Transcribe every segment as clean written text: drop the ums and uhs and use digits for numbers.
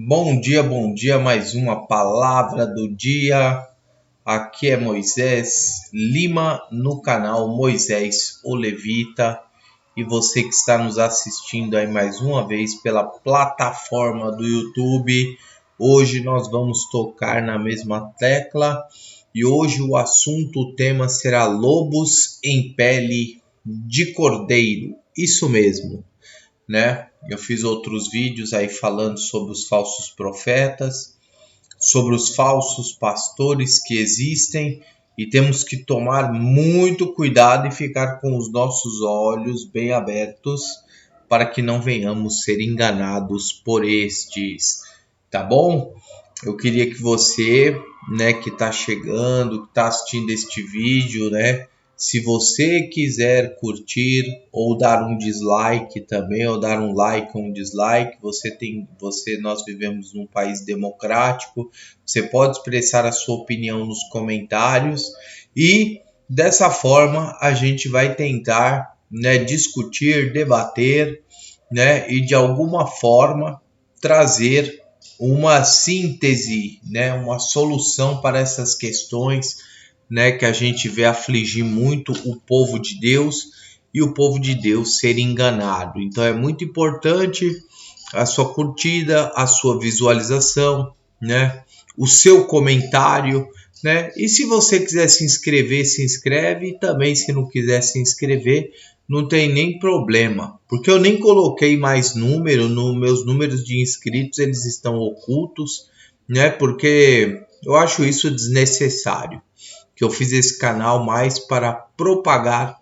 Bom dia, mais uma palavra do dia. Aqui é Moisés Lima no canal Moisés o Levita. E você que está nos assistindo aí mais uma vez pela plataforma do YouTube. Hoje nós vamos tocar na mesma tecla. E hoje o tema será lobos em pele de cordeiro. Isso mesmo, né? Eu fiz outros vídeos aí falando sobre os falsos profetas, sobre os falsos pastores que existem e temos que tomar muito cuidado e ficar com os nossos olhos bem abertos para que não venhamos ser enganados por estes, tá bom? Eu queria que você, né, que está chegando, que está assistindo este vídeo, né, se você quiser curtir ou dar um dislike também, ou dar um like ou um dislike, nós vivemos num país democrático, você pode expressar a sua opinião nos comentários e dessa forma a gente vai tentar, né, discutir, debater, né, e de alguma forma trazer uma síntese, né, uma solução para essas questões, né, que a gente vê afligir muito o povo de Deus e o povo de Deus ser enganado. Então é muito importante a sua curtida, a sua visualização, né, o seu comentário, né? E se você quiser se inscrever, se inscreve, e também se não quiser se inscrever, não tem nem problema, porque eu nem coloquei mais número, meus números de inscritos eles estão ocultos, né? Porque eu acho isso desnecessário, que eu fiz esse canal mais para propagar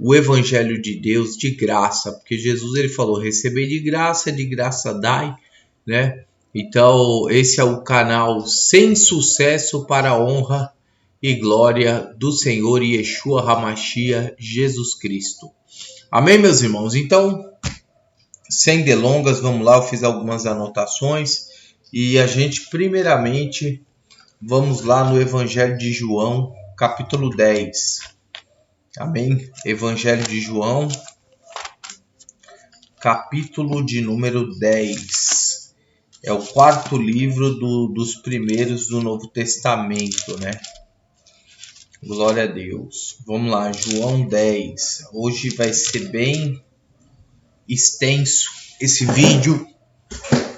o evangelho de Deus de graça, porque Jesus ele falou, receber de graça dai, né? Então esse é o canal sem sucesso para a honra e glória do Senhor Yeshua HaMashiach Jesus Cristo. Amém, meus irmãos? Então, sem delongas, vamos lá, eu fiz algumas anotações e a gente, primeiramente, vamos lá no Evangelho de João, capítulo 10. Amém? Evangelho de João, capítulo de número 10. É o quarto livro dos primeiros do Novo Testamento, né? Glória a Deus. Vamos lá, João 10. Hoje vai ser bem extenso esse vídeo.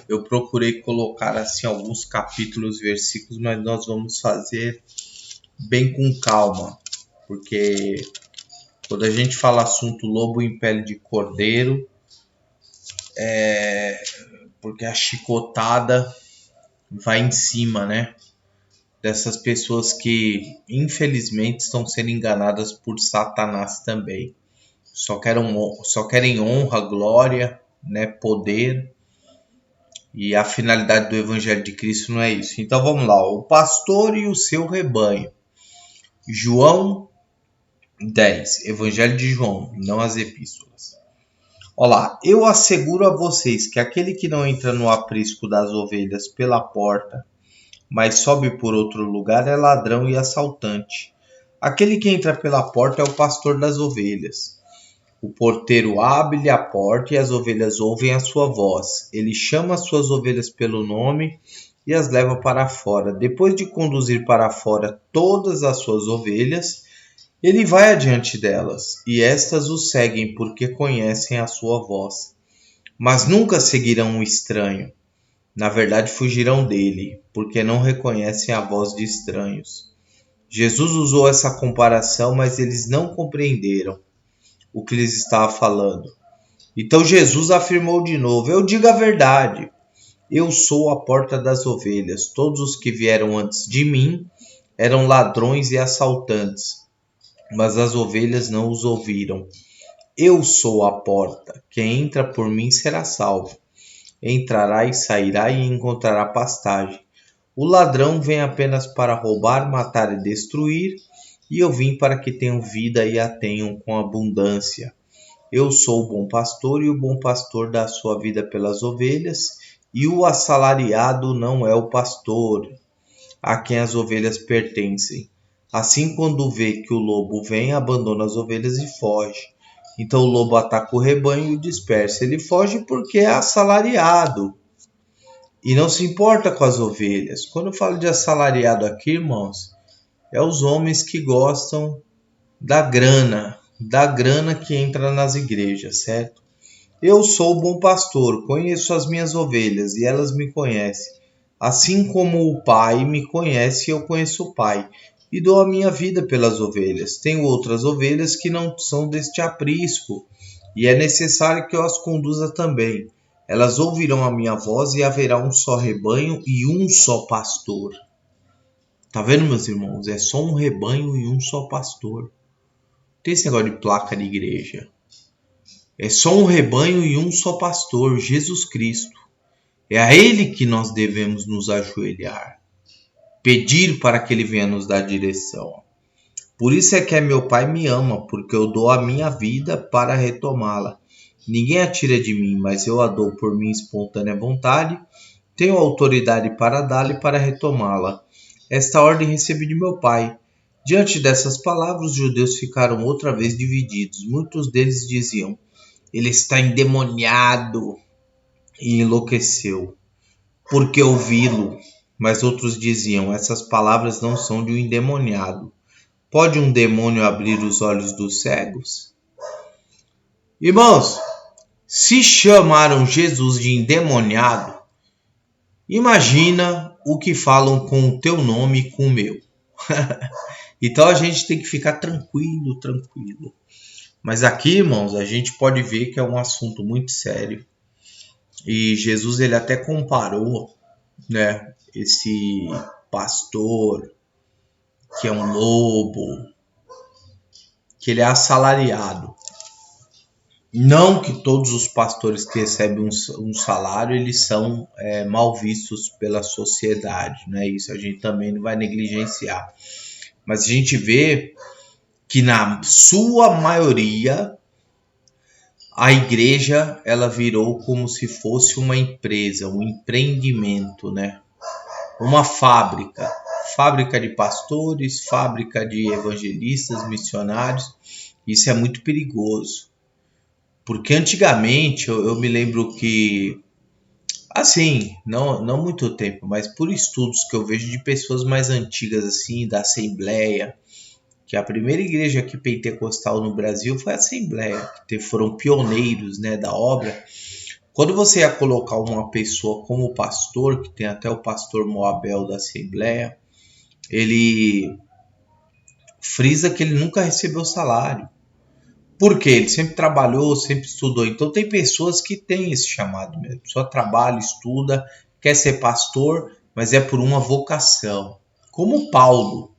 Eu procurei colocar assim alguns capítulos, versículos, mas nós vamos fazer bem com calma, porque quando a gente fala assunto lobo em pele de cordeiro, porque a chicotada vai em cima, né? Dessas pessoas que infelizmente estão sendo enganadas por Satanás também. Só querem honra, glória, né, poder, e a finalidade do Evangelho de Cristo não é isso. Então vamos lá, o pastor e o seu rebanho. João 10, Evangelho de João, não as epístolas. Olá, eu asseguro a vocês que aquele que não entra no aprisco das ovelhas pela porta, mas sobe por outro lugar, é ladrão e assaltante. Aquele que entra pela porta é o pastor das ovelhas. O porteiro abre-lhe a porta e as ovelhas ouvem a sua voz. Ele chama as suas ovelhas pelo nome e as leva para fora. Depois de conduzir para fora todas as suas ovelhas, ele vai adiante delas, e estas o seguem porque conhecem a sua voz. Mas nunca seguirão um estranho. Na verdade, fugirão dele, porque não reconhecem a voz de estranhos. Jesus usou essa comparação, mas eles não compreenderam o que lhes estava falando. Então Jesus afirmou de novo, eu digo a verdade, eu sou a porta das ovelhas. Todos os que vieram antes de mim eram ladrões e assaltantes, mas as ovelhas não os ouviram. Eu sou a porta, quem entra por mim será salvo. Entrará e sairá e encontrará pastagem. O ladrão vem apenas para roubar, matar e destruir, e eu vim para que tenham vida e a tenham com abundância. Eu sou o bom pastor e o bom pastor dá a sua vida pelas ovelhas, e o assalariado não é o pastor, a quem as ovelhas pertencem. Assim, quando vê que o lobo vem, abandona as ovelhas e foge. Então o lobo ataca o rebanho e o dispersa. Ele foge porque é assalariado e não se importa com as ovelhas. Quando eu falo de assalariado aqui, irmãos, é os homens que gostam da grana que entra nas igrejas, certo? Eu sou o bom pastor, conheço as minhas ovelhas e elas me conhecem. Assim como o Pai me conhece, eu conheço o Pai e dou a minha vida pelas ovelhas. Tenho outras ovelhas que não são deste aprisco e é necessário que eu as conduza também. Elas ouvirão a minha voz e haverá um só rebanho e um só pastor. Tá vendo, meus irmãos? É só um rebanho e um só pastor. Não tem esse negócio de placa de igreja. É só um rebanho e um só pastor, Jesus Cristo. É a Ele que nós devemos nos ajoelhar, pedir para que Ele venha nos dar direção. Por isso é que meu Pai me ama, porque eu dou a minha vida para retomá-la. Ninguém a tira de mim, mas eu a dou por minha espontânea vontade. Tenho autoridade para dá-la e para retomá-la. Esta ordem recebi de meu Pai. Diante dessas palavras, os judeus ficaram outra vez divididos. Muitos deles diziam: ele está endemoniado e enlouqueceu, porque ouvi-lo. Mas outros diziam: essas palavras não são de um endemoniado. Pode um demônio abrir os olhos dos cegos? Irmãos, se chamaram Jesus de endemoniado, imagina o que falam com o teu nome e com o meu. Então a gente tem que ficar tranquilo, tranquilo. Mas aqui, irmãos, a gente pode ver que é um assunto muito sério. E Jesus ele até comparou, né, esse pastor que é um lobo, que ele é assalariado. Não que todos os pastores que recebem um salário eles são mal vistos pela sociedade, né? Isso a gente também não vai negligenciar. Mas a gente vê que na sua maioria a igreja ela virou como se fosse uma empresa, um empreendimento, né? Uma fábrica, fábrica de pastores, fábrica de evangelistas, missionários. Isso é muito perigoso, porque antigamente eu me lembro que, assim, não muito tempo, mas por estudos que eu vejo de pessoas mais antigas, assim, da Assembleia, que a primeira igreja aqui pentecostal no Brasil foi a Assembleia, que foram pioneiros, né, da obra. Quando você ia colocar uma pessoa como pastor, que tem até o pastor Moabel da Assembleia, ele frisa que ele nunca recebeu salário. Por quê? Ele sempre trabalhou, sempre estudou. Então tem pessoas que têm esse chamado mesmo. A pessoa trabalha, estuda, quer ser pastor, mas é por uma vocação. Como Paulo,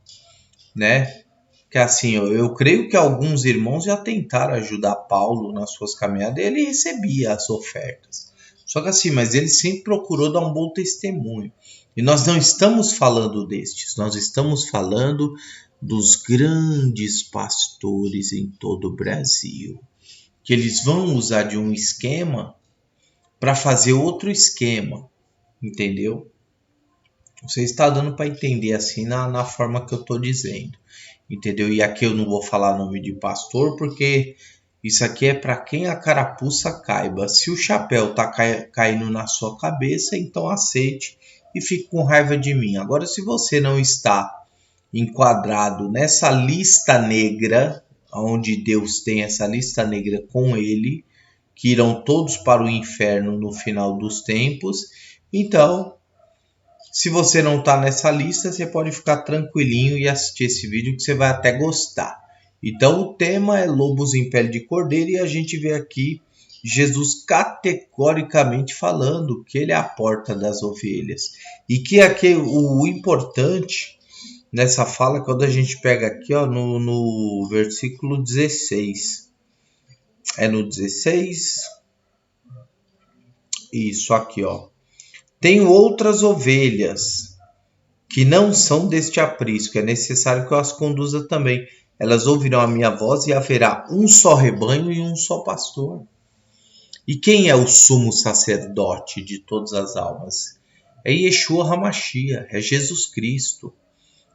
né? Que assim, eu creio que alguns irmãos já tentaram ajudar Paulo nas suas caminhadas e ele recebia as ofertas. Só que assim, mas ele sempre procurou dar um bom testemunho. E nós não estamos falando destes, nós estamos falando dos grandes pastores em todo o Brasil, que eles vão usar de um esquema para fazer outro esquema, entendeu? Você está dando para entender assim na forma que eu estou dizendo, entendeu? E aqui eu não vou falar nome de pastor, porque isso aqui é para quem a carapuça caiba. Se o chapéu está caindo na sua cabeça, então aceite e fique com raiva de mim. Agora, se você não está enquadrado nessa lista negra, onde Deus tem essa lista negra com ele, que irão todos para o inferno no final dos tempos, então, se você não está nessa lista, você pode ficar tranquilinho e assistir esse vídeo que você vai até gostar. Então o tema é lobos em pele de cordeiro e a gente vê aqui Jesus categoricamente falando que ele é a porta das ovelhas. E que aqui o importante nessa fala, quando a gente pega aqui ó, no versículo 16. É no 16? Isso aqui, ó. Tenho outras ovelhas que não são deste aprisco, é necessário que eu as conduza também. Elas ouvirão a minha voz e haverá um só rebanho e um só pastor. E quem é o sumo sacerdote de todas as almas? É Yeshua HaMashiach, é Jesus Cristo.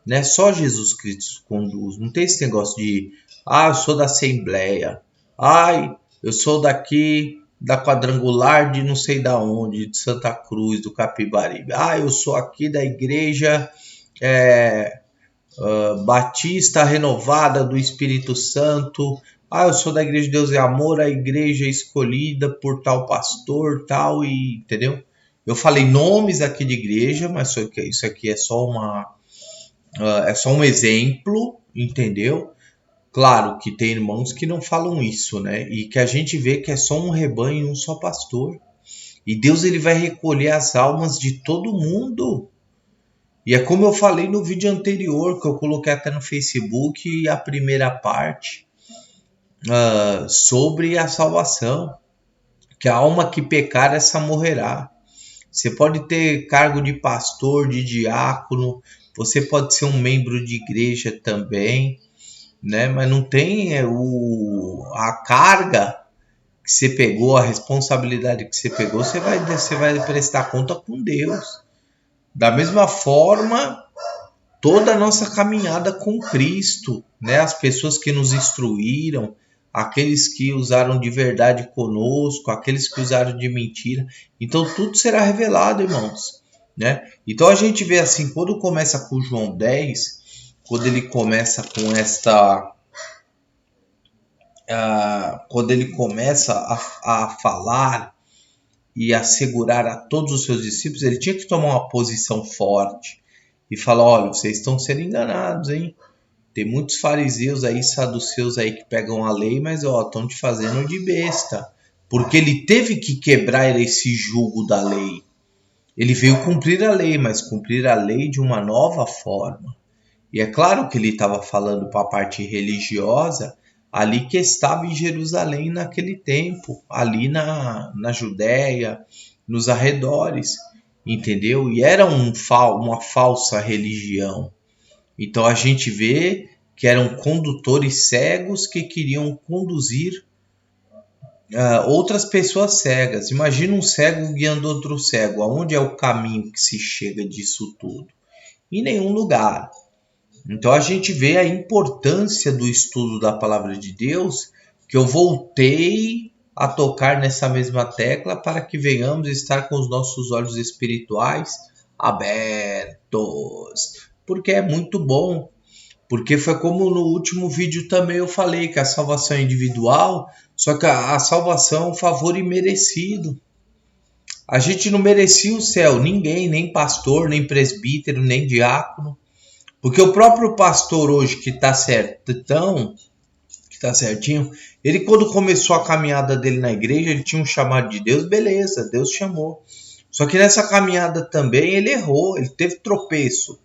Não é só Jesus Cristo que conduz. Não tem esse negócio de, eu sou da Assembleia. Eu sou daqui da Quadrangular de não sei da onde, de Santa Cruz, do Capibaribe. Eu sou aqui da igreja Batista Renovada do Espírito Santo. Eu sou da Igreja de Deus e Amor, a igreja escolhida por tal pastor, tal, e entendeu? Eu falei nomes aqui de igreja, mas isso aqui é só um exemplo, entendeu? Claro que tem irmãos que não falam isso, né? E que a gente vê que é só um rebanho e um só pastor. E Deus ele vai recolher as almas de todo mundo. E é como eu falei no vídeo anterior, que eu coloquei até no Facebook, a primeira parte, sobre a salvação. Que a alma que pecar, essa morrerá. Você pode ter cargo de pastor, de diácono, você pode ser um membro de igreja também, né? Mas não tem a carga que você pegou, a responsabilidade que você pegou, você vai prestar conta com Deus. Da mesma forma, toda a nossa caminhada com Cristo, né? As pessoas que nos instruíram, aqueles que usaram de verdade conosco, aqueles que usaram de mentira. Então tudo será revelado, irmãos, né? Então a gente vê assim, quando começa com João 10, quando ele começa com quando ele começa a falar e assegurar a todos os seus discípulos, ele tinha que tomar uma posição forte e falar: olha, vocês estão sendo enganados, hein? Tem muitos fariseus aí, saduceus aí que pegam a lei, mas estão te fazendo de besta. Porque ele teve que quebrar esse jugo da lei. Ele veio cumprir a lei, mas cumprir a lei de uma nova forma. E é claro que ele estava falando para a parte religiosa, ali que estava em Jerusalém naquele tempo, ali na Judéia, nos arredores, entendeu? E era uma falsa religião. Então a gente vê que eram condutores cegos que queriam conduzir outras pessoas cegas. Imagina um cego guiando outro cego. Aonde é o caminho que se chega disso tudo? Em nenhum lugar. Então a gente vê a importância do estudo da palavra de Deus, que eu voltei a tocar nessa mesma tecla para que venhamos estar com os nossos olhos espirituais abertos. Porque é muito bom. Porque foi como no último vídeo também eu falei, que a salvação é individual, só que a salvação é um favor imerecido. A gente não merecia o céu, ninguém, nem pastor, nem presbítero, nem diácono. Porque o próprio pastor hoje que está certinho, ele quando começou a caminhada dele na igreja, ele tinha um chamado de Deus, beleza, Deus chamou. Só que nessa caminhada também ele errou, ele teve tropeço.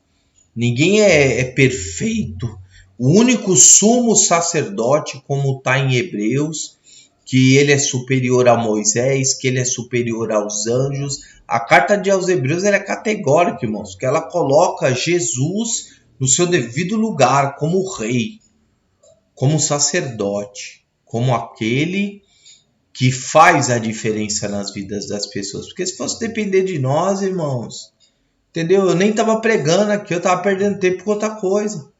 Ninguém é perfeito. O único sumo sacerdote, como está em Hebreus, que ele é superior a Moisés, que ele é superior aos anjos. A carta aos Hebreus é categórica, irmãos, que ela coloca Jesus no seu devido lugar, como rei, como sacerdote, como aquele que faz a diferença nas vidas das pessoas. Porque se fosse depender de nós, irmãos, entendeu? Eu nem estava pregando aqui, eu estava perdendo tempo com outra coisa.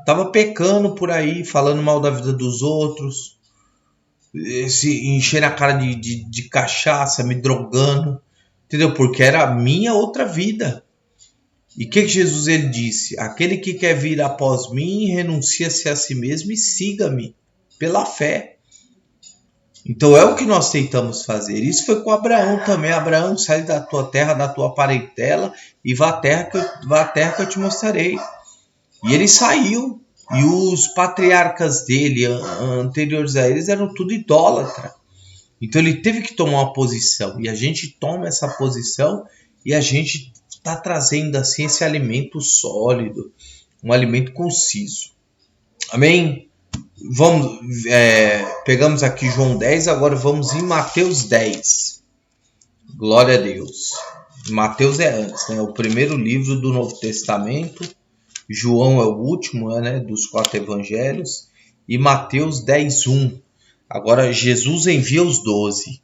Estava pecando por aí, falando mal da vida dos outros, enchendo a cara de cachaça, me drogando, entendeu? Porque era a minha outra vida. E o que Jesus ele disse? Aquele que quer vir após mim, renuncia-se a si mesmo e siga-me pela fé. Então é o que nós tentamos fazer. Isso foi com Abraão também. Abraão, sai da tua terra, da tua parentela e vá à terra que eu te mostrarei. E ele saiu. E os patriarcas dele, anteriores a eles, eram tudo idólatra. Então ele teve que tomar uma posição. E a gente toma essa posição e a gente está trazendo assim esse alimento sólido, um alimento conciso. Amém? Pegamos aqui João 10, agora vamos em Mateus 10. Glória a Deus. Mateus é antes, né? O primeiro livro do Novo Testamento. João é o último, né, dos 4 evangelhos. E Mateus 10:1. Agora Jesus envia os 12.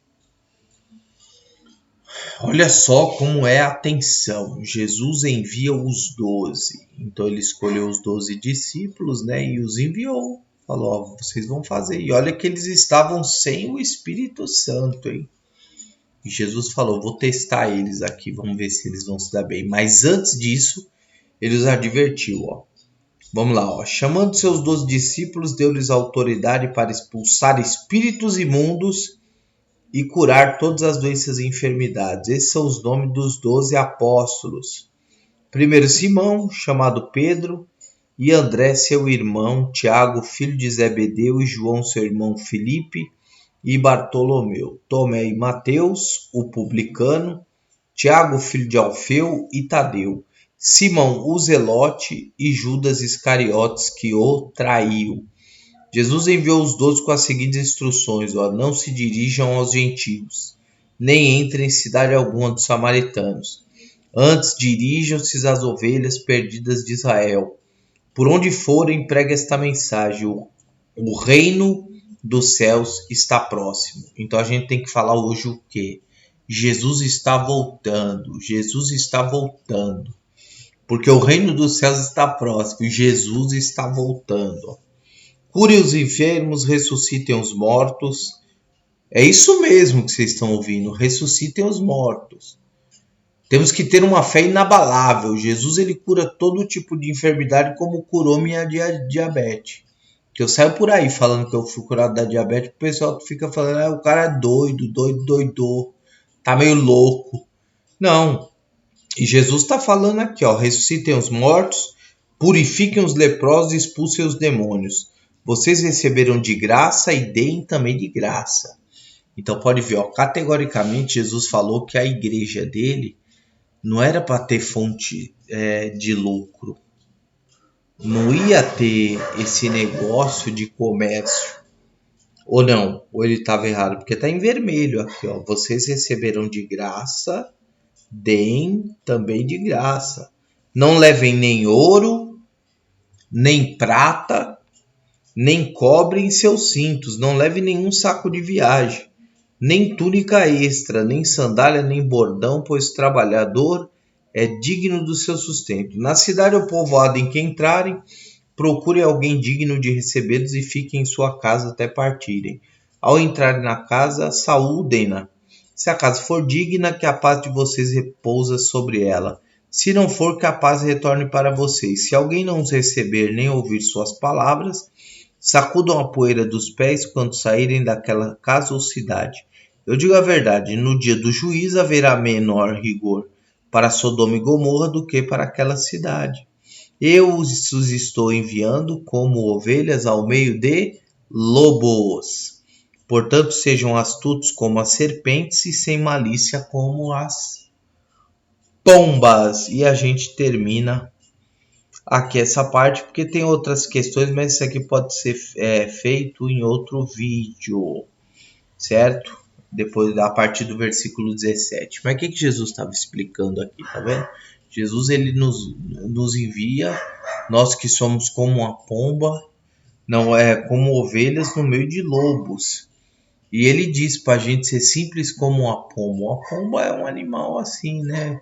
Olha só como é a atenção. Jesus envia os 12. Então ele escolheu os 12 discípulos, né, e os enviou. Falou, ó, vocês vão fazer. E olha que eles estavam sem o Espírito Santo, hein? E Jesus falou, vou testar eles aqui, vamos ver se eles vão se dar bem. Mas antes disso, ele os advertiu, ó. Vamos lá, ó. Chamando seus 12 discípulos, deu-lhes autoridade para expulsar espíritos imundos e curar todas as doenças e enfermidades. Esses são os nomes dos 12 apóstolos. Primeiro Simão, chamado Pedro, e André, seu irmão, Tiago, filho de Zebedeu, e João, seu irmão Filipe, e Bartolomeu, Tomé e Mateus, o publicano, Tiago, filho de Alfeu, e Tadeu, Simão, o Zelote, e Judas Iscariotes, que o traiu. Jesus enviou os 12 com as seguintes instruções, ó, não se dirijam aos gentios, nem entrem em cidade alguma dos samaritanos. Antes dirijam-se às ovelhas perdidas de Israel. Por onde forem, pregue esta mensagem, o reino dos céus está próximo. Então a gente tem que falar hoje o quê? Jesus está voltando, Jesus está voltando. Porque o reino dos céus está próximo, Jesus está voltando. Curem os enfermos, ressuscitem os mortos. É isso mesmo que vocês estão ouvindo, ressuscitem os mortos. Temos que ter uma fé inabalável. Jesus ele cura todo tipo de enfermidade como curou minha diabetes. Que eu saio por aí falando que eu fui curado da diabetes, o pessoal fica falando, o cara é doido, tá meio louco. Não. E Jesus está falando aqui, ó, ressuscitem os mortos, purifiquem os leprosos e expulsem os demônios. Vocês receberam de graça e deem também de graça. Então pode ver, ó, categoricamente Jesus falou que a igreja dele não era para ter fonte de lucro. Não ia ter esse negócio de comércio. Ou não, ou ele estava errado, porque está em vermelho aqui, ó. Vocês receberam de graça, deem também de graça. Não levem nem ouro, nem prata, nem cobre em seus cintos. Não leve nenhum saco de viagem, nem túnica extra, nem sandália, nem bordão, pois o trabalhador é digno do seu sustento. Na cidade ou povoado em que entrarem, procurem alguém digno de recebê-los e fiquem em sua casa até partirem. Ao entrarem na casa, saúdem-na. Se a casa for digna, que a paz de vocês repousa sobre ela. Se não for, que a paz retorne para vocês. Se alguém não os receber nem ouvir suas palavras, sacudam a poeira dos pés quando saírem daquela casa ou cidade. Eu digo a verdade, no dia do juízo haverá menor rigor para Sodoma e Gomorra do que para aquela cidade. Eu os estou enviando como ovelhas ao meio de lobos. Portanto, sejam astutos como as serpentes e sem malícia como as pombas. E a gente termina aqui essa parte, porque tem outras questões, mas isso aqui pode ser feito em outro vídeo, certo? Depois, a partir do versículo 17. Mas o que Jesus estava explicando aqui, tá vendo? Jesus ele nos envia, nós que somos como uma pomba, não é como ovelhas no meio de lobos. E ele diz para a gente ser simples como uma pomba. Uma pomba é um animal assim, né?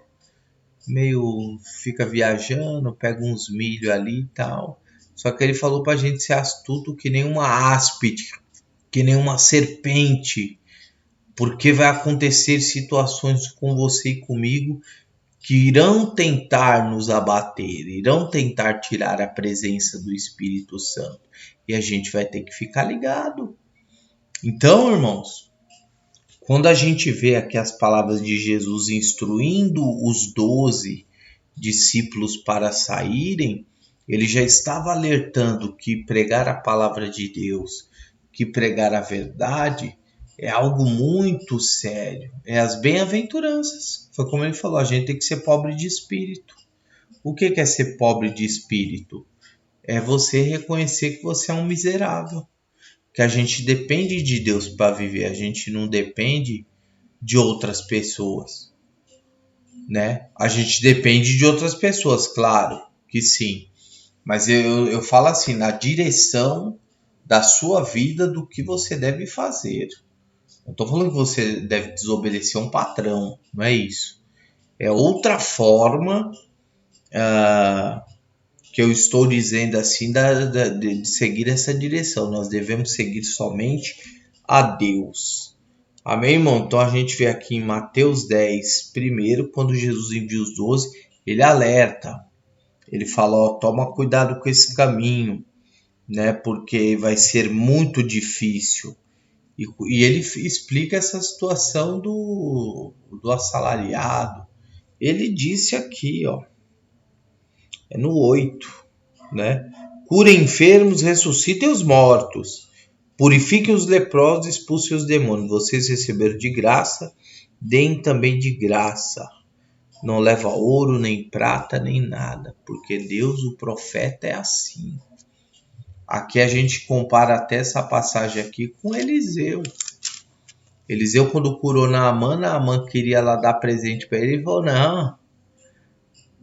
Meio fica viajando, pega uns milho ali e tal. Só que ele falou para a gente ser astuto que nem uma áspide, que nem uma serpente. Porque vai acontecer situações com você e comigo que irão tentar nos abater, irão tentar tirar a presença do Espírito Santo. E a gente vai ter que ficar ligado. Então, irmãos, quando a gente vê aqui as palavras de Jesus instruindo os 12 discípulos para saírem, ele já estava alertando que pregar a palavra de Deus, que pregar a verdade, é algo muito sério. É as bem-aventuranças. Foi como ele falou, a gente tem que ser pobre de espírito. O que é ser pobre de espírito? É você reconhecer que você é um miserável. Que a gente depende de Deus para viver. A gente não depende de outras pessoas, né? A gente depende de outras pessoas, claro que sim. Mas eu falo assim, na direção da sua vida, do que você deve fazer. Não estou falando que você deve desobedecer um patrão, não é isso. É outra forma que eu estou dizendo assim de seguir essa direção. Nós devemos seguir somente a Deus. Amém, irmão? Então a gente vê aqui em Mateus 10, primeiro, quando Jesus envia os 12, ele alerta. Ele fala, ó, toma cuidado com esse caminho, né? Porque vai ser muito difícil. E ele explica essa situação do assalariado. Ele disse aqui, ó, é no 8, né? Curem enfermos, ressuscitem os mortos, purifiquem os leprosos, expulsem os demônios. Vocês receberam de graça, deem também de graça. Não leva ouro, nem prata, nem nada, porque Deus, o profeta, é assim. Aqui a gente compara até essa passagem aqui com Eliseu. Eliseu, quando curou Naamã queria lá dar presente para ele e falou, não,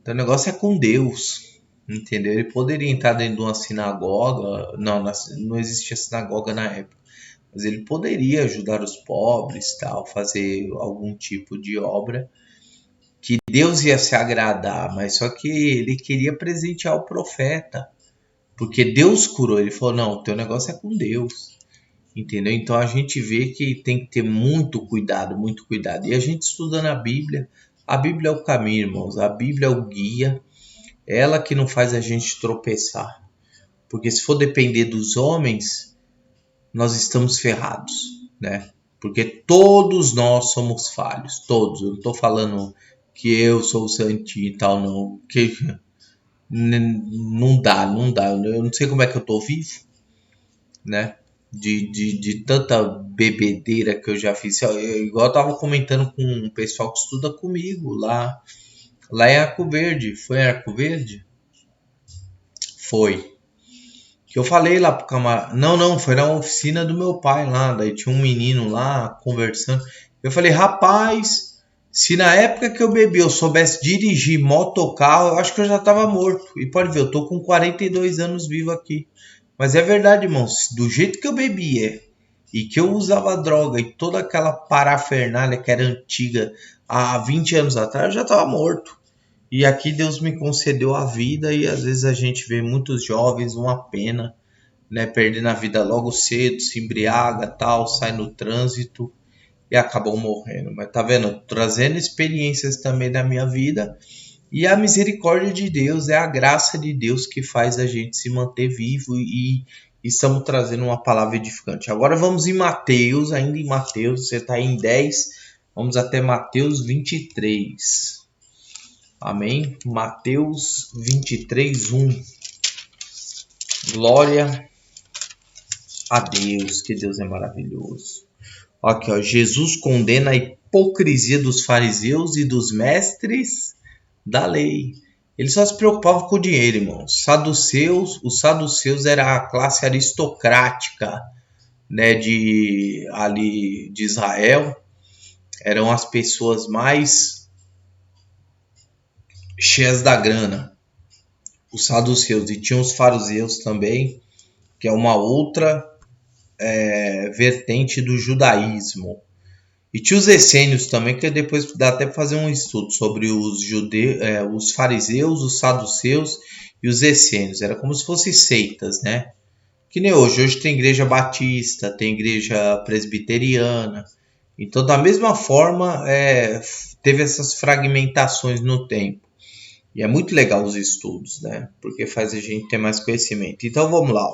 então o negócio é com Deus, entendeu? Ele poderia entrar dentro de uma sinagoga, não existia sinagoga na época, mas ele poderia ajudar os pobres, tal, fazer algum tipo de obra que Deus ia se agradar, mas só que ele queria presentear o profeta, porque Deus curou. Ele falou, não, o teu negócio é com Deus, entendeu? Então a gente vê que tem que ter muito cuidado, muito cuidado. E a gente estuda na Bíblia, a Bíblia é o caminho, irmãos, a Bíblia é o guia, é ela que não faz a gente tropeçar, porque se for depender dos homens, nós estamos ferrados, né? Porque todos nós somos falhos, todos. Eu não estou falando que eu sou o santinho e tal, não. Que não dá. Eu não sei como é que eu tô vivo, né? De tanta bebedeira que eu já fiz. Igual eu tava comentando com um pessoal que estuda comigo lá em Arco Verde. Foi em Arco Verde? Foi. Que eu falei lá pro camarada. Não, foi na oficina do meu pai lá. Daí tinha um menino lá conversando. Eu falei, rapaz, se na época que eu bebi eu soubesse dirigir motocarro, eu acho que eu já tava morto. E pode ver, eu tô com 42 anos vivo aqui. Mas é verdade, irmãos, do jeito que eu bebia e que eu usava droga e toda aquela parafernália que era antiga há 20 anos atrás, eu já tava morto. E aqui Deus me concedeu a vida e às vezes a gente vê muitos jovens, uma pena, né, perdendo a vida logo cedo, se embriaga, tal, sai no trânsito e acabam morrendo. Mas tá vendo? Trazendo experiências também da minha vida. E a misericórdia de Deus, é a graça de Deus que faz a gente se manter vivo e estamos trazendo uma palavra edificante. Agora vamos em Mateus, ainda em Mateus, você está em 10, vamos até Mateus 23. Amém? Mateus 23, 1. Glória a Deus, que Deus é maravilhoso. Aqui, ó, Jesus condena a hipocrisia dos fariseus e dos mestres da lei. Eles só se preocupavam com o dinheiro, irmãos. Os saduceus era a classe aristocrática, né, de Israel. Eram as pessoas mais cheias da grana. Os saduceus, e tinham os fariseus também, que é uma outra vertente do judaísmo. E tinha os essênios também, que depois dá até para fazer um estudo sobre os fariseus, os saduceus e os essênios. Era como se fossem seitas, né? Que nem hoje. Hoje tem igreja batista, tem igreja presbiteriana. Então, da mesma forma, teve essas fragmentações no tempo. E é muito legal os estudos, né? Porque faz a gente ter mais conhecimento. Então, vamos lá.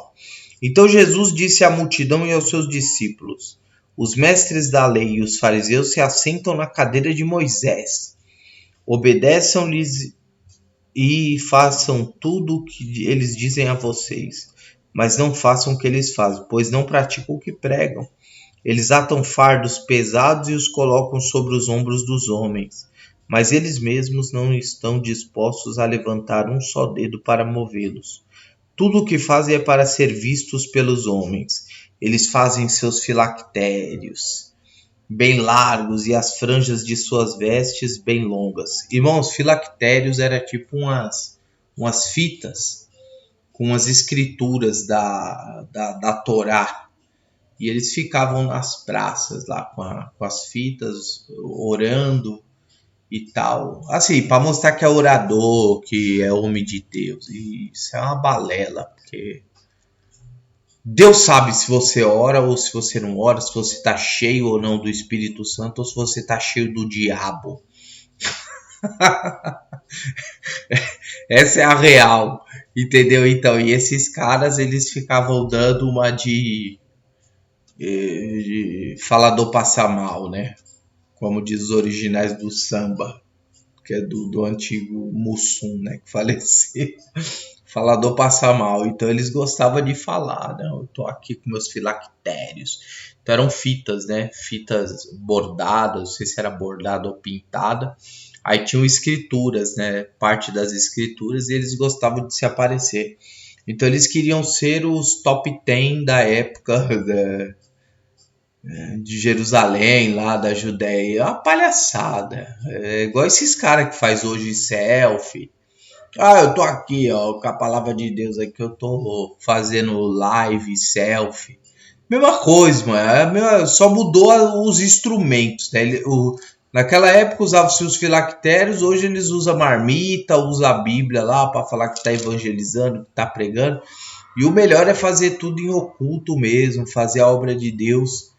Então, Jesus disse à multidão e aos seus discípulos: os mestres da lei e os fariseus se assentam na cadeira de Moisés. Obedeçam-lhes e façam tudo o que eles dizem a vocês, mas não façam o que eles fazem, pois não praticam o que pregam. Eles atam fardos pesados e os colocam sobre os ombros dos homens, mas eles mesmos não estão dispostos a levantar um só dedo para movê-los. Tudo o que fazem é para ser vistos pelos homens. Eles fazem seus filactérios bem largos e as franjas de suas vestes bem longas. Irmãos, filactérios era tipo umas fitas com as escrituras da Torá. E eles ficavam nas praças lá com as fitas, orando e tal. Assim, para mostrar que é orador, que é homem de Deus. E isso é uma balela, porque Deus sabe se você ora ou se você não ora, se você está cheio ou não do Espírito Santo ou se você está cheio do diabo. Essa é a real, entendeu? Então, e esses caras, eles ficavam dando uma de falador passar mal, né? Como diz os originais do samba, que é do antigo Mussum, né? Que faleceu. Falador passa mal. Então eles gostavam de falar, né? Eu tô aqui com meus filactérios. Então eram fitas, né? Fitas bordadas, não sei se era bordada ou pintada. Aí tinham escrituras, né? Parte das escrituras, e eles gostavam de se aparecer. Então eles queriam ser os top 10 da época de Jerusalém, lá da Judéia. É uma palhaçada. É igual esses caras que faz hoje selfie. Ah, eu tô aqui, ó, com a palavra de Deus aqui, eu tô fazendo live, selfie. Mesma coisa, mano. Só mudou os instrumentos, né? Naquela época usavam-se os filactérios, hoje eles usam marmita, usam a Bíblia lá para falar que tá evangelizando, que tá pregando. E o melhor é fazer tudo em oculto mesmo, fazer a obra de Deus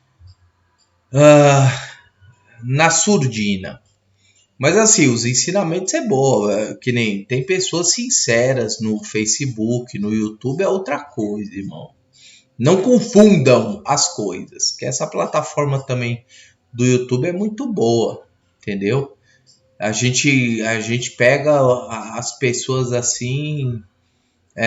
na surdina. Mas assim, os ensinamentos é boa, que nem tem pessoas sinceras no Facebook, no YouTube é outra coisa, irmão. Não confundam as coisas, que essa plataforma também do YouTube é muito boa, entendeu? A gente pega as pessoas assim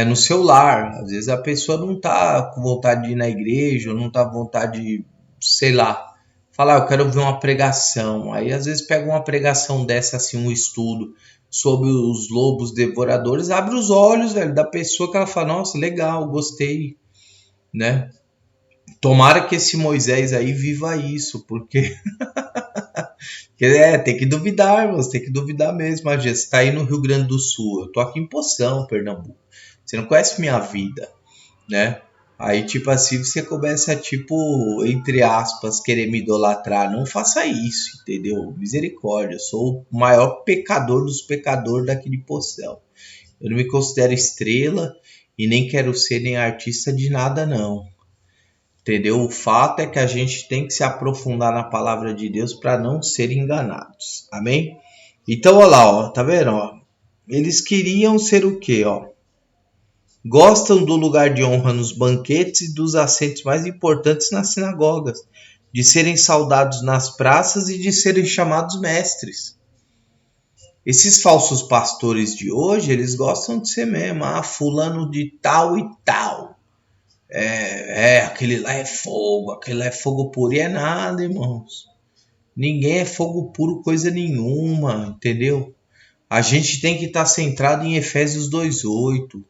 no celular. Às vezes a pessoa não tá com vontade de ir na igreja, ou não tá com vontade de, sei lá, falar, eu quero ver uma pregação. Aí às vezes pega uma pregação dessa, assim, um estudo sobre os lobos devoradores, abre os olhos, velho, da pessoa que ela fala, nossa, legal, gostei, né? Tomara que esse Moisés aí viva isso, porque tem que duvidar, você tem que duvidar mesmo. Imagina, você tá aí no Rio Grande do Sul, eu tô aqui em Poção, Pernambuco. Você não conhece minha vida, né? Aí, tipo assim, você começa, tipo, entre aspas, querer me idolatrar. Não faça isso, entendeu? Misericórdia. Eu sou o maior pecador dos pecadores daqui de Poção. Eu não me considero estrela e nem quero ser nem artista de nada, não. Entendeu? O fato é que a gente tem que se aprofundar na palavra de Deus para não ser enganados. Amém? Então, olha lá, ó, tá vendo? Ó? Eles queriam ser o quê, ó? Gostam do lugar de honra nos banquetes e dos assentos mais importantes nas sinagogas, de serem saudados nas praças e de serem chamados mestres. Esses falsos pastores de hoje, eles gostam de ser mesmo, fulano de tal e tal. Aquele lá é fogo, aquele lá é fogo puro. E é nada, irmãos. Ninguém é fogo puro coisa nenhuma, entendeu? A gente tem que estar centrado em Efésios 2:8.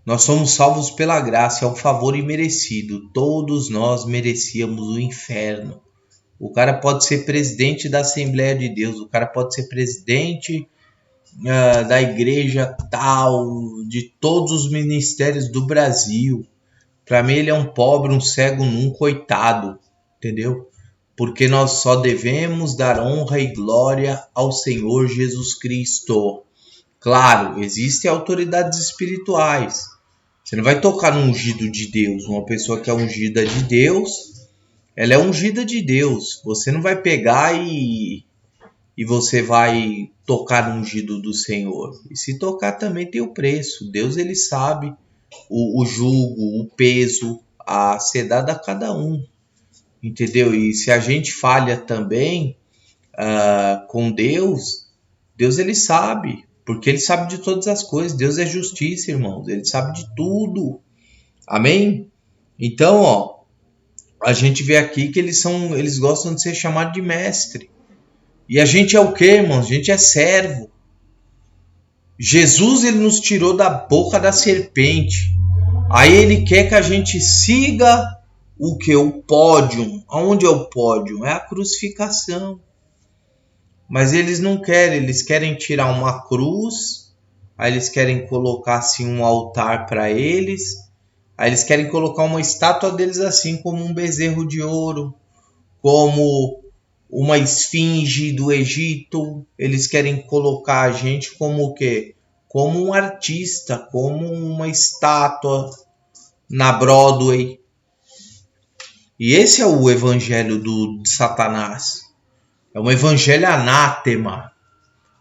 Nós somos salvos pela graça, é um favor imerecido. Todos nós merecíamos o inferno. O cara pode ser presidente da Assembleia de Deus, o cara pode ser presidente da igreja tal, de todos os ministérios do Brasil. Para mim ele é um pobre, um cego, um coitado, entendeu? Porque nós só devemos dar honra e glória ao Senhor Jesus Cristo. Claro, existem autoridades espirituais. Você não vai tocar no ungido de Deus. Uma pessoa que é ungida de Deus, ela é ungida de Deus. Você não vai pegar e você vai tocar no ungido do Senhor. E se tocar também tem o preço. Deus, ele sabe o jugo, o peso a ser dado a cada um. Entendeu? E se a gente falha também com Deus, Deus, ele sabe. Porque ele sabe de todas as coisas. Deus é justiça, irmãos. Ele sabe de tudo. Amém? Então, ó, a gente vê aqui que eles gostam de ser chamados de mestre. E a gente é o quê, irmãos? A gente é servo. Jesus, ele nos tirou da boca da serpente. Aí ele quer que a gente siga o que? O pódio. Aonde é o pódio? É a crucificação. Mas eles não querem, eles querem tirar uma cruz, aí eles querem colocar assim um altar para eles, aí eles querem colocar uma estátua deles assim como um bezerro de ouro, como uma esfinge do Egito. Eles querem colocar a gente como o quê? Como um artista, como uma estátua na Broadway. E esse é o evangelho de Satanás. É um evangelho anátema.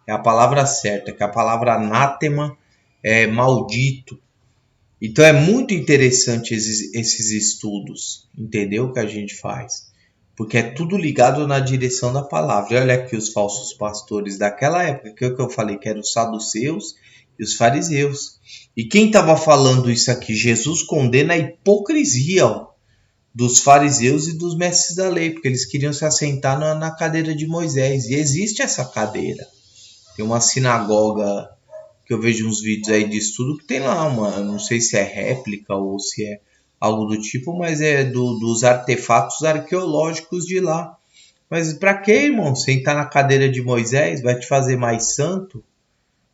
É a palavra certa, que a palavra anátema é maldito. Então é muito interessante esses estudos, entendeu? Que a gente faz. Porque é tudo ligado na direção da palavra. E olha aqui os falsos pastores daquela época, que eu falei que eram os saduceus e os fariseus. E quem estava falando isso aqui? Jesus condena a hipocrisia, ó, dos fariseus e dos mestres da lei, porque eles queriam se assentar na cadeira de Moisés. E existe essa cadeira. Tem uma sinagoga que eu vejo uns vídeos aí de estudo que tem lá uma, não sei se é réplica ou se é algo do tipo, mas é dos artefatos arqueológicos de lá. Mas para que, irmão? Sentar na cadeira de Moisés vai te fazer mais santo,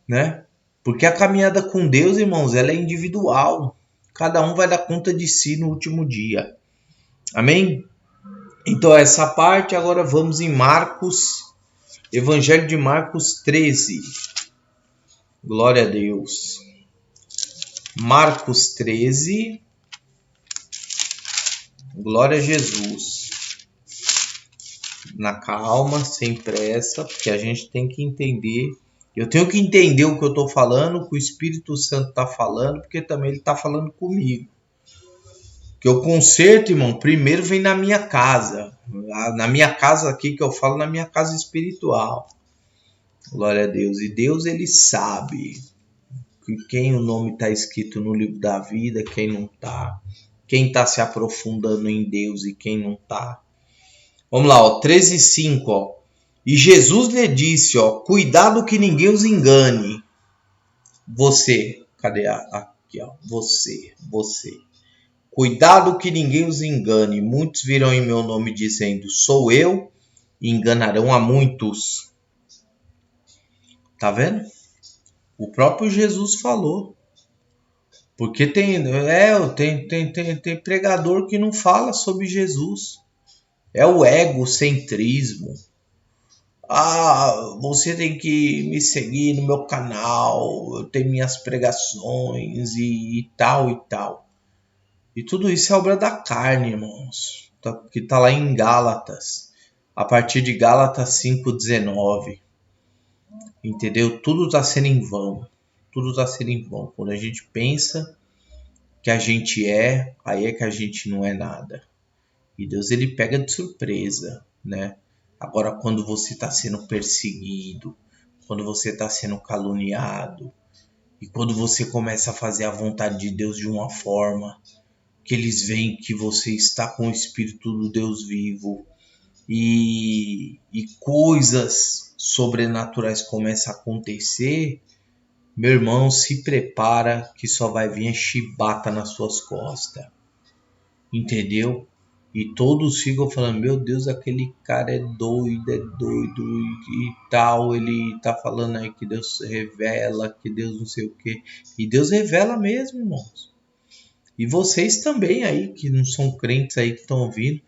né? Porque a caminhada com Deus, irmãos, ela é individual. Cada um vai dar conta de si no último dia. Amém? Então essa parte, agora vamos em Marcos, Evangelho de Marcos 13. Glória a Deus. Marcos 13. Glória a Jesus. Na calma, sem pressa, porque a gente tem que entender. Eu tenho que entender o que eu estou falando, o que o Espírito Santo está falando, porque também ele está falando comigo. Que eu conserto, irmão, primeiro vem na minha casa. Na minha casa aqui que eu falo, na minha casa espiritual. Glória a Deus. E Deus, ele sabe quem o nome está escrito no livro da vida, quem não está. Quem está se aprofundando em Deus e quem não está. Vamos lá, ó, 13:5, ó. E Jesus lhe disse, ó, cuidado que ninguém os engane. Você, cadê aqui, ó, você. Cuidado que ninguém os engane. Muitos virão em meu nome dizendo, sou eu, e enganarão a muitos. Tá vendo? O próprio Jesus falou. Porque tem pregador que não fala sobre Jesus. É o egocentrismo. Você tem que me seguir no meu canal, eu tenho minhas pregações e tal e tal. E tudo isso é obra da carne, irmãos, que está lá em Gálatas, a partir de Gálatas 5:19. Entendeu? Tudo está sendo em vão. Tudo está sendo em vão. Quando a gente pensa que a gente aí é que a gente não é nada. E Deus, ele pega de surpresa, né? Agora, quando você está sendo perseguido, quando você está sendo caluniado, e quando você começa a fazer a vontade de Deus de uma forma que eles veem que você está com o Espírito do Deus vivo, e coisas sobrenaturais começam a acontecer, meu irmão, se prepara que só vai vir a chibata nas suas costas. Entendeu? E todos ficam falando, meu Deus, aquele cara é doido e tal. Ele tá falando aí que Deus revela, que Deus não sei o quê. E Deus revela mesmo, irmãos. E vocês também aí, que não são crentes aí que estão ouvindo,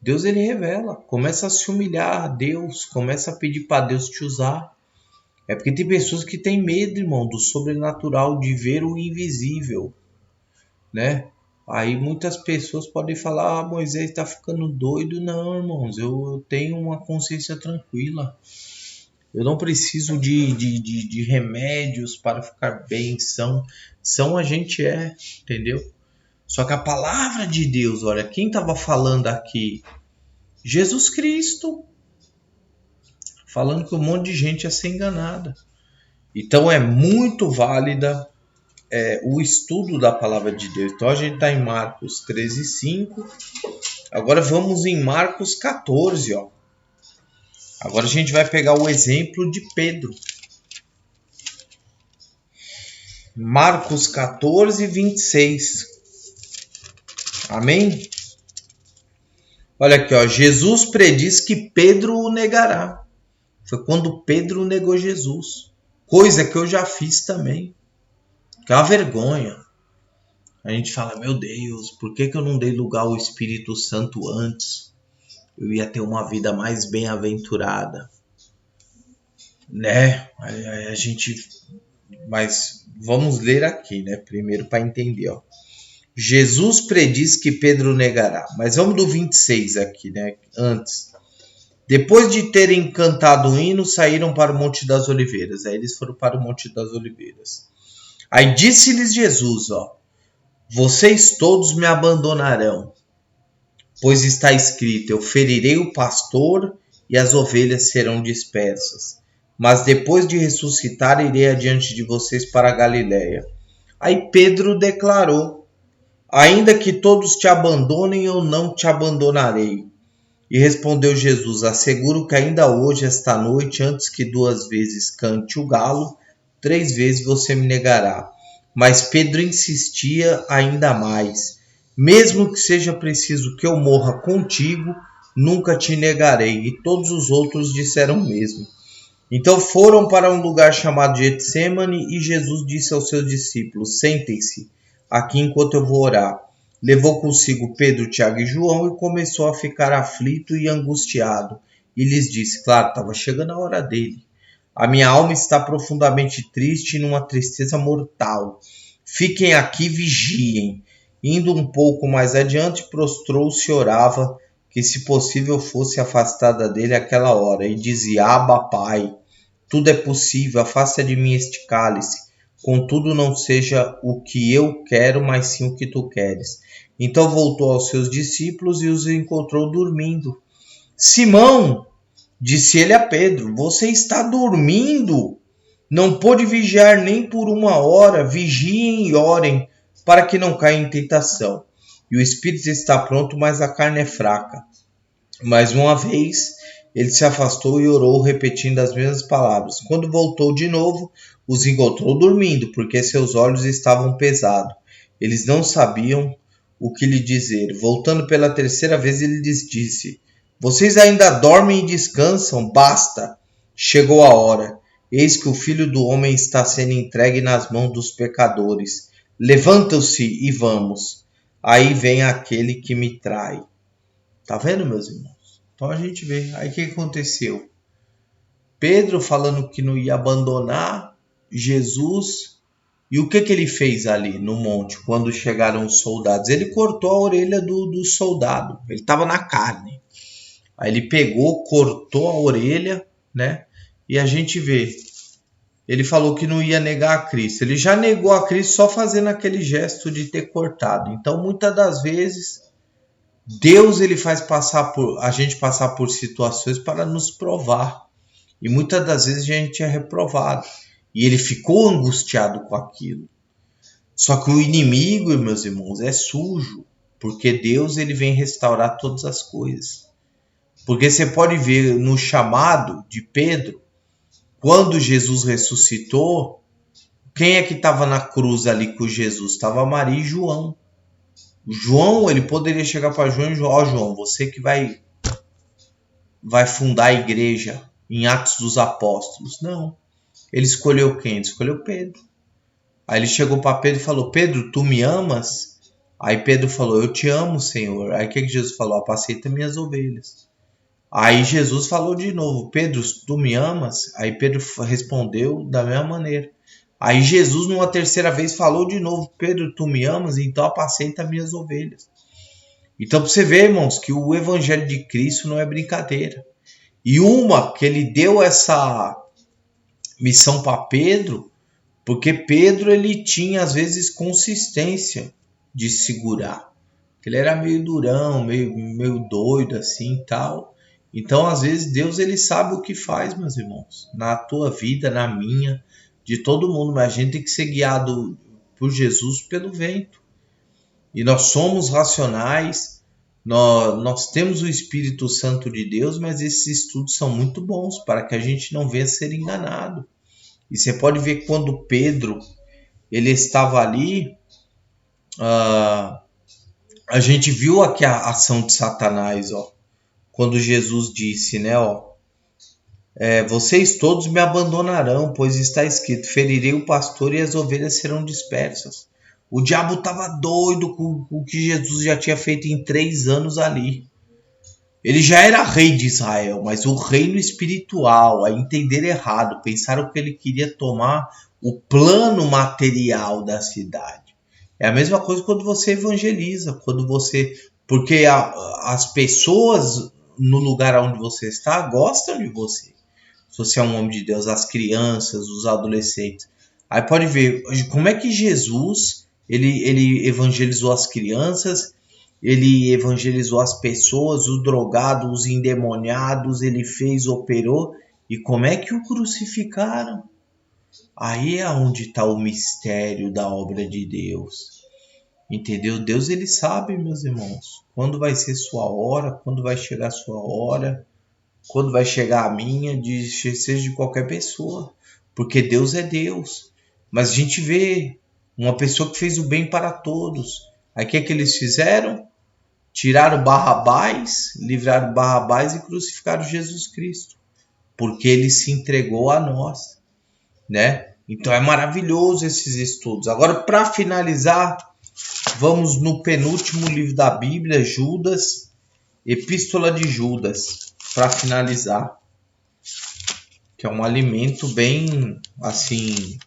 Deus, ele revela. Começa a se humilhar a Deus, começa a pedir para Deus te usar. É porque tem pessoas que têm medo, irmão, do sobrenatural, de ver o invisível, né? Aí muitas pessoas podem falar, Moisés está ficando doido. Não, irmãos, eu tenho uma consciência tranquila. Eu não preciso de remédios para ficar bem. São a gente entendeu? Só que a palavra de Deus, olha, quem estava falando aqui? Jesus Cristo. Falando que um monte de gente ia ser enganada. Então é muito válida o estudo da palavra de Deus. Então a gente está em Marcos 13:5. Agora vamos em Marcos 14, ó. Agora a gente vai pegar o exemplo de Pedro. Marcos 14:26. Amém? Olha aqui, ó. Jesus prediz que Pedro o negará. Foi quando Pedro negou Jesus. Coisa que eu já fiz também. Que é uma vergonha. A gente fala, meu Deus, por que eu não dei lugar ao Espírito Santo antes? eu ia ter uma vida mais bem-aventurada, né? A gente, mas vamos ler aqui, né? Primeiro para entender, ó. Jesus prediz que Pedro negará. Mas vamos do 26 aqui, né? Antes. Depois de terem cantado o hino, saíram para o Monte das Oliveiras. Aí eles foram para o Monte das Oliveiras. Aí disse-lhes Jesus, ó, vocês todos me abandonarão, pois está escrito, eu ferirei o pastor e as ovelhas serão dispersas. Mas depois de ressuscitar, irei adiante de vocês para a Galiléia. Aí Pedro declarou, ainda que todos te abandonem, eu não te abandonarei. E respondeu Jesus, asseguro que ainda hoje, esta noite, antes que 2 vezes cante o galo, 3 vezes você me negará. Mas Pedro insistia ainda mais, mesmo que seja preciso que eu morra contigo, nunca te negarei. E todos os outros disseram o mesmo. Então foram para um lugar chamado Getsemane e Jesus disse aos seus discípulos, sentem-se aqui enquanto eu vou orar. Levou consigo Pedro, Tiago e João e começou a ficar aflito e angustiado. E lhes disse, claro, estava chegando a hora dele. A minha alma está profundamente triste, numa tristeza mortal. Fiquem aqui, vigiem. Indo um pouco mais adiante, prostrou-se e orava, que se possível fosse afastada dele aquela hora, e dizia, Abba, Pai, tudo é possível, afasta de mim este cálice. Contudo, não seja o que eu quero, mas sim o que tu queres. Então voltou aos seus discípulos e os encontrou dormindo. Simão, disse ele a Pedro, você está dormindo? Não pôde vigiar nem por 1 hora, vigiem e orem, para que não caia em tentação. E o espírito está pronto, mas a carne é fraca. Mais uma vez, ele se afastou e orou, repetindo as mesmas palavras. Quando voltou de novo, os encontrou dormindo, porque seus olhos estavam pesados. Eles não sabiam o que lhe dizer. Voltando pela 3ª vez, ele lhes disse, vocês ainda dormem e descansam? Basta! Chegou a hora. Eis que o Filho do Homem está sendo entregue nas mãos dos pecadores. Levantam-se e vamos. Aí vem aquele que me trai. Tá vendo, meus irmãos? Então a gente vê. Aí o que aconteceu? Pedro falando que não ia abandonar Jesus. E o que ele fez ali no monte, quando chegaram os soldados? Ele cortou a orelha do soldado. Ele estava na carne. Aí ele pegou, cortou a orelha, né? E a gente vê. Ele falou que não ia negar a Cristo. Ele já negou a Cristo só fazendo aquele gesto de ter cortado. Então, muitas das vezes, Deus ele faz a gente passar por situações para nos provar. E muitas das vezes a gente é reprovado. E ele ficou angustiado com aquilo. Só que o inimigo, meus irmãos, é sujo. Porque Deus ele vem restaurar todas as coisas. Porque você pode ver no chamado de Pedro, quando Jesus ressuscitou, quem é que estava na cruz ali com Jesus? Estava Maria e João. João, ele poderia chegar para João e falar, João, você que vai fundar a igreja em Atos dos Apóstolos. Não. Ele escolheu quem? Ele escolheu Pedro. Aí ele chegou para Pedro e falou, Pedro, tu me amas? Aí Pedro falou, eu te amo, Senhor. Aí o que Jesus falou? Apacenta minhas ovelhas. Aí Jesus falou de novo, Pedro, tu me amas? Aí Pedro respondeu da mesma maneira. Aí Jesus, numa 3ª vez, falou de novo, Pedro, tu me amas? Então apacenta minhas ovelhas. Então, para você ver, irmãos, que o Evangelho de Cristo não é brincadeira. E uma que ele deu essa missão para Pedro, porque Pedro ele tinha, às vezes, consistência de segurar. Ele era meio durão, meio doido assim e tal. Então, às vezes, Deus ele sabe o que faz, meus irmãos. Na tua vida, na minha, de todo mundo. Mas a gente tem que ser guiado por Jesus pelo vento. E nós somos racionais. Nós temos o Espírito Santo de Deus, mas esses estudos são muito bons para que a gente não venha a ser enganado. E você pode ver quando Pedro ele estava ali, a gente viu aqui a ação de Satanás, ó. Quando Jesus disse, né, vocês todos me abandonarão, pois está escrito, ferirei o pastor e as ovelhas serão dispersas. O diabo estava doido com o que Jesus já tinha feito em 3 anos ali. Ele já era rei de Israel, mas o reino espiritual, a entender errado, pensaram que ele queria tomar o plano material da cidade. É a mesma coisa quando você evangeliza, quando você... Porque as pessoas no lugar onde você está gostam de você. Se você é um homem de Deus, as crianças, os adolescentes. Aí pode ver como é que Jesus ele evangelizou as crianças, ele evangelizou as pessoas, os drogados, os endemoniados, ele fez, operou. E como é que o crucificaram? Aí é onde está o mistério da obra de Deus. Entendeu? Deus ele sabe, meus irmãos, quando vai ser sua hora, quando vai chegar a sua hora, quando vai chegar a minha, seja de qualquer pessoa. Porque Deus é Deus. Mas a gente vê uma pessoa que fez o bem para todos. Aí o que é que eles fizeram? Tiraram Barrabás, livraram Barrabás e crucificaram Jesus Cristo. Porque ele se entregou a nós, né? Então é maravilhoso esses estudos. Agora, para finalizar, vamos no penúltimo livro da Bíblia, Judas, Epístola de Judas, para finalizar. Que é um alimento bem, assim...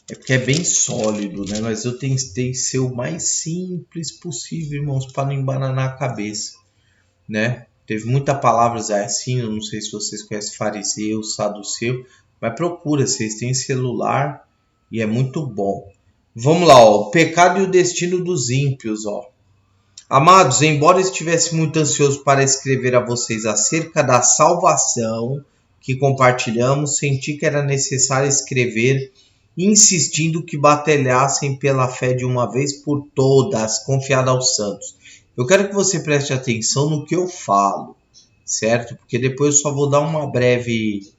É porque é bem sólido, né? Mas eu tentei ser o mais simples possível, irmãos, para não embananar a cabeça, né? Teve muitas palavras assim, eu não sei se vocês conhecem fariseu, saduceu, mas procura, vocês têm celular e é muito bom. Vamos lá, ó, o pecado e o destino dos ímpios, ó. Amados, embora estivesse muito ansioso para escrever a vocês acerca da salvação que compartilhamos, senti que era necessário escrever insistindo que batalhassem pela fé de uma vez por todas, confiada aos santos. Eu quero que você preste atenção no que eu falo, certo? Porque depois eu só vou dar uma breve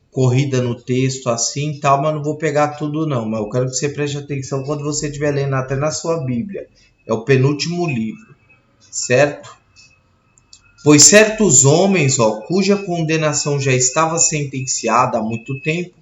corrida no texto assim e tal, mas não vou pegar tudo não. Mas eu quero que você preste atenção quando você estiver lendo até na sua Bíblia. É o penúltimo livro, certo? Pois certos homens, ó, cuja condenação já estava sentenciada há muito tempo,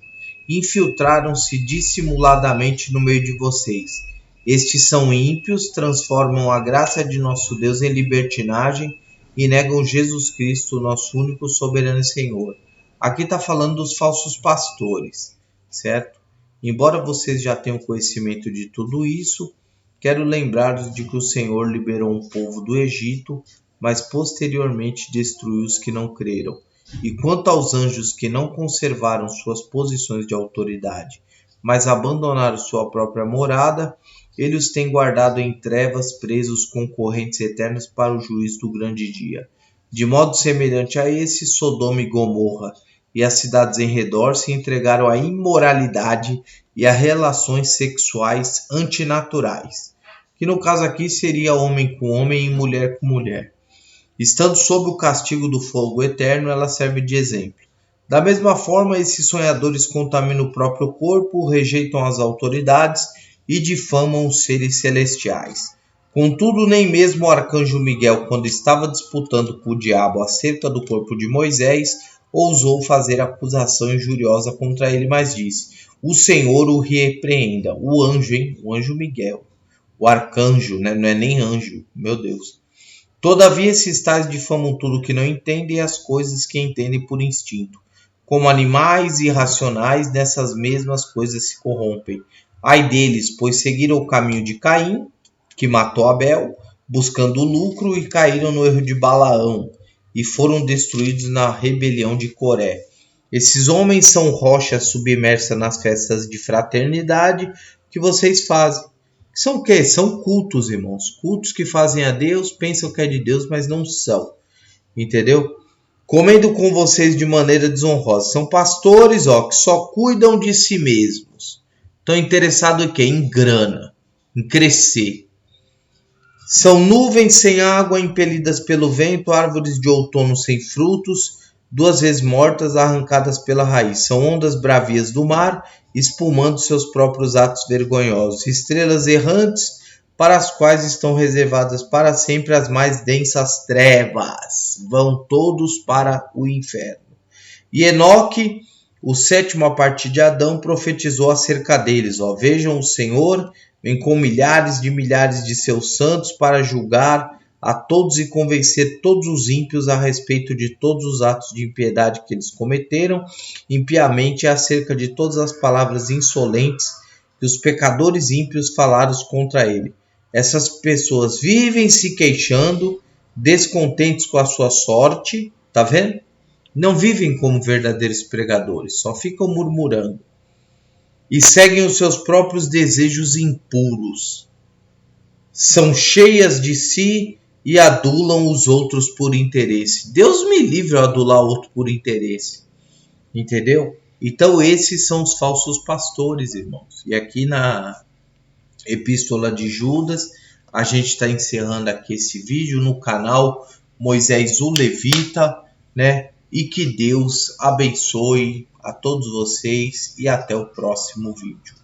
infiltraram-se dissimuladamente no meio de vocês. Estes são ímpios, transformam a graça de nosso Deus em libertinagem e negam Jesus Cristo, nosso único soberano Senhor. Aqui está falando dos falsos pastores, certo? Embora vocês já tenham conhecimento de tudo isso, quero lembrar-vos de que o Senhor liberou um povo do Egito, mas posteriormente destruiu os que não creram. E quanto aos anjos que não conservaram suas posições de autoridade, mas abandonaram sua própria morada, ele os tem guardado em trevas, presos com correntes eternas para o juízo do grande dia. De modo semelhante a esse, Sodoma e Gomorra e as cidades em redor se entregaram à imoralidade e a relações sexuais antinaturais, que no caso aqui seria homem com homem e mulher com mulher. Estando sob o castigo do fogo eterno, ela serve de exemplo. Da mesma forma, esses sonhadores contaminam o próprio corpo, rejeitam as autoridades e difamam os seres celestiais. Contudo, nem mesmo o arcanjo Miguel, quando estava disputando com o diabo acerca do corpo de Moisés, ousou fazer acusação injuriosa contra ele, mas disse: o Senhor o repreenda. O anjo, hein? O anjo Miguel. O arcanjo, né? Não é nem anjo, meu Deus. Todavia, esses tais difamam tudo que não entendem e as coisas que entendem por instinto. Como animais irracionais, nessas mesmas coisas se corrompem. Ai deles, pois seguiram o caminho de Caim, que matou Abel, buscando o lucro, e caíram no erro de Balaão, e foram destruídos na rebelião de Coré. Esses homens são rochas submersas nas festas de fraternidade que vocês fazem. São o quê? São cultos, irmãos. Cultos que fazem a Deus, pensam que é de Deus, mas não são. Entendeu? Comendo com vocês de maneira desonrosa. São pastores, ó, que só cuidam de si mesmos. Estão interessados em quê? Em grana, em crescer. São nuvens sem água, impelidas pelo vento, árvores de outono sem frutos, duas vezes mortas, arrancadas pela raiz. São ondas bravias do mar, espumando seus próprios atos vergonhosos. Estrelas errantes, para as quais estão reservadas para sempre as mais densas trevas. Vão todos para o inferno. E Enoque, o sétimo a partir de Adão, profetizou acerca deles. Ó, vejam o Senhor vem com milhares de seus santos para julgar a todos e convencer todos os ímpios a respeito de todos os atos de impiedade que eles cometeram impiamente acerca de todas as palavras insolentes que os pecadores ímpios falaram contra ele. Essas pessoas vivem se queixando, descontentes com a sua sorte, tá vendo? Não vivem como verdadeiros pregadores, só ficam murmurando. E seguem os seus próprios desejos impuros. São cheias de si e adulam os outros por interesse. Deus me livre a adular outro por interesse. Entendeu? Então esses são os falsos pastores, irmãos. E aqui na Epístola de Judas, a gente está encerrando aqui esse vídeo no canal Moisés o Levita, né? E que Deus abençoe a todos vocês e até o próximo vídeo.